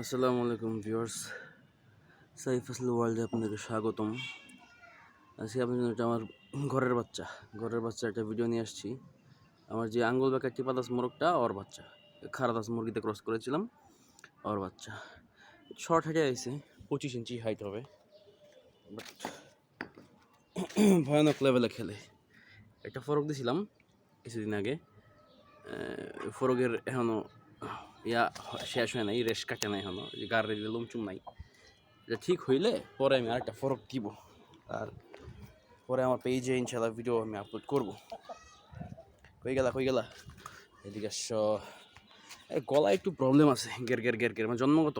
আসসালামু আলাইকুম ভিউয়ার্স, সাইফ আসল ওয়ার্ল্ডে আপনাদেরকে স্বাগতম। আজকে আপনাদের এটা আমার ঘরের বাচ্চা একটা ভিডিও নিয়ে আসছি। আমার যে আঙ্গুল বাঁকা টিপাদাস মোরগটা ওর বাচ্চা, খারাদাস মুরগিতে ক্রস করেছিলাম, ওর বাচ্চা শর্ট হাইটে আইছে, 25 ইঞ্চি হাইট হবে, বাট ভয়ানক লেভেলে খেলে। একটা ফরক দিছিলাম কিছুদিন আগে, ফরকের এখনও শেষ হয় নাই, রেশ কাটে নাই এখনও, গাড়ি লুমচুম নাই। এটা ঠিক হইলে পরে আমি আরেকটা ফরক দিব, আর পরে আমার পেজে ইনশাল্লাহ ভিডিও আমি আপলোড করবো। কই গেলা এদিকে গলায় একটু প্রবলেম আছে, গের গের মানে জন্মগত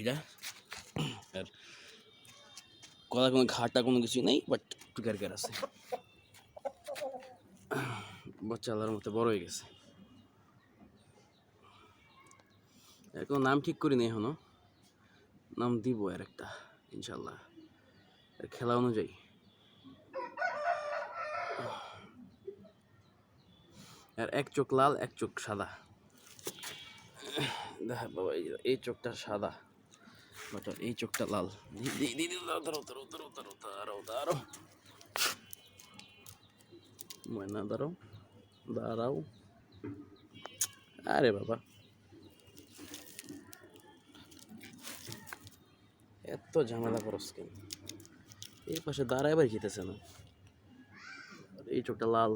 এটা, আর গলায় কোনো ঘাটা কোনো কিছুই নেই, বাট একটু গের আছে। বাচ্চা আল্লাহর মতো বড় হয়ে গেছে। এর কোনো নাম ঠিক করিনি এখনো, নাম দিব আর একটা ইনশাল্লাহ, খেলা অনুযায়ী। আর এক চোখ লাল, এক চোখ সাদা। দেখ বাবা, এই চোখটা সাদা, বাট এই চোখটা লাল। দাঁড়াও ময়না, দাঁড়াও। আরে বাবা, এত ঝামেলা করস কেন? এই পাশে দাঁড়াইবার যেতেছে না। এই চোখটা লাল।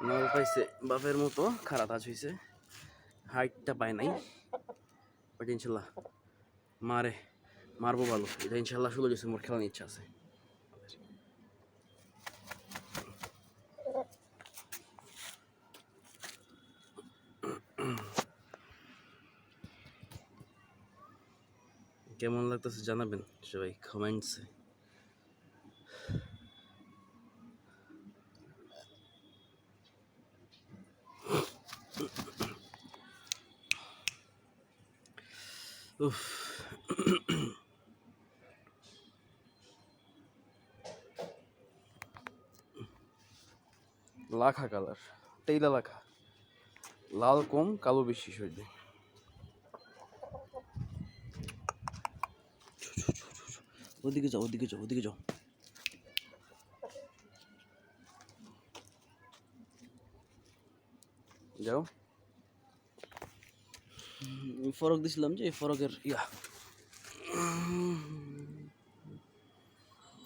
নল পাইছে বাপের মতো, খারাপ আজ হয়েছে, হাইটটা পায় নাই, বাট ইনশাল্লাহ মারবো ভালো। এটা ইনশাল্লাহ 16 ডিসেম্বর খেলার ইচ্ছা আছে। কেমন লাগতেছে জানাবেন সবাই কমেন্টসে। উফ, লাখা কালার, তেইলা লাখা, লাল কম কালো বেশি শরীরে। ওদিকে যাও। যাও। ফরক দিছিলাম যে ফরকের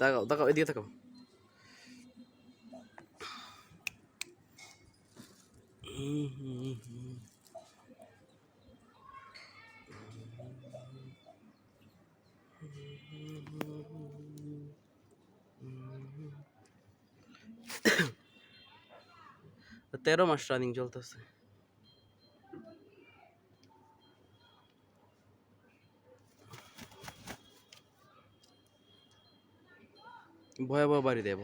তাকাও এদিকে তাকাও। তেরো মাস রানিং চলতেছে। ভয়াবহ বাড়ি দেয়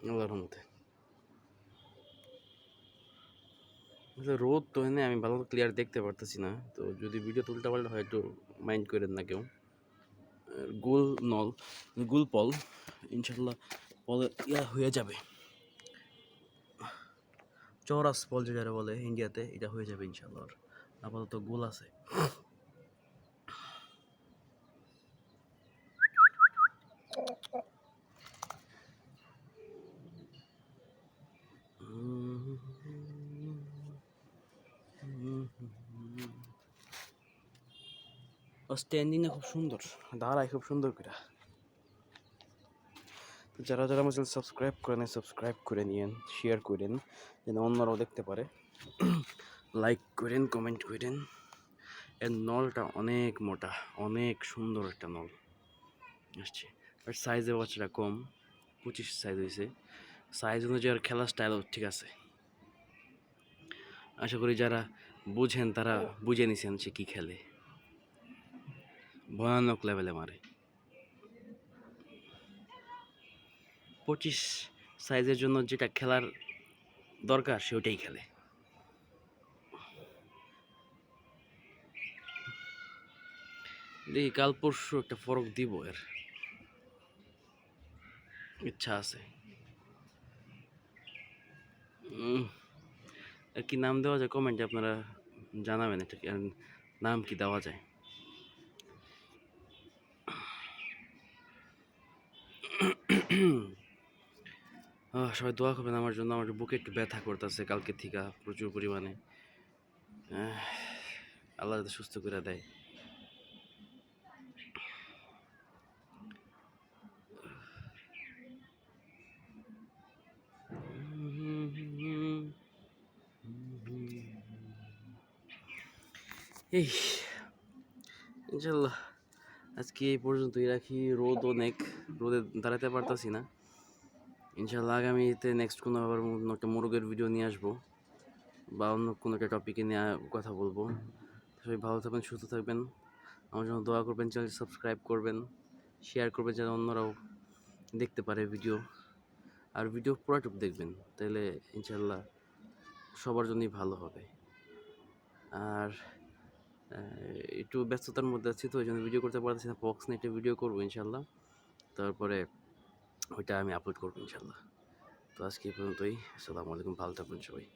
আল্লাহর রহমতে। রোদ তো এনে আমি ভালো ক্লিয়ার দেখতে পারতেছি না, তো যদি ভিডিও উল্টা পাল্টা হয় একটু মাইন্ড করেন না কেউ। গুল পল ইনশাল্লাহ পল হয়ে যাবে। চৌরাস পল যেটা বলে ইন্ডিয়াতে, এটা হয়ে যাবে ইনশাল্লাহ। আপাতত গোল আছে। স্ট্যান্ডিং খুব সুন্দর, দাঁড়ায় খুব সুন্দর করে। যারা আমার চ্যানেল সাবস্ক্রাইব করে নিয়েন, শেয়ার করেন যেন অন্যরাও দেখতে পারে। লাইক করেন, কমেন্ট করেন। এর নলটা অনেক মোটা, অনেক সুন্দর একটা নল আসছে। বাট সাইজের বাচ্চাটা কম, 25 সাইজ হয়েছে। সাইজ অনুযায়ী আর খেলার স্টাইলও ঠিক আছে। আশা করি যারা বুঝেন তারা বুঝে নিছেন সে কী খেলে। ভয়ানক লেভেলে মারে। 25 সাইজের জন্য যেটা খেলার দরকার সে ওটাই খেলে। দেখি কাল পরশু একটা ফরক দিব, এর ইচ্ছা আছে। এর কি নাম দেওয়া যায় কমেন্টে আপনারা জানাবেন, এটা নাম কি দেওয়া যায়। সবাই দোয়া করবেন আমার জন্য, আমার বুকে একটু ব্যথা করতেছে কালকে থেকে প্রচুর পরিমাণে। আল্লাহ যাতে সুস্থ করে দেয়। এই ইনশাল্লাহ আজকে এই পর্যন্তই রাখি। রোদ অনেক, রোদে দাঁড়াতে পারতাছি না। ইনশাল্লাহ আগামীতে নেক্সট কোনো আবার একটা মোরগের ভিডিও নিয়ে আসবো, বা অন্য কোনো একটা টপিকে নিয়ে কথা বলবো। সবাই ভালো থাকবেন, সুস্থ থাকবেন, আমার জন্য দোয়া করবেন, চ্যানেল সাবস্ক্রাইব করবেন, শেয়ার করবেন যেন অন্যরাও দেখতে পারে ভিডিও। আর ভিডিও পুরোটুকু দেখবেন, তাহলে ইনশাল্লাহ সবার জন্যই ভালো হবে। আর একটু ব্যস্ততার মধ্যে আছি, তো ওই জন্য ভিডিও করতে পারতেছি না। বক্স নিয়ে একটা ভিডিও করবো ইনশাল্লাহ, তারপরে ওইটা আমি আপলোড করবো ইনশাল্লাহ। তো আজকে এই পর্যন্তই। আসসালামু আলাইকুম, ভালো থাকবেন সবাই।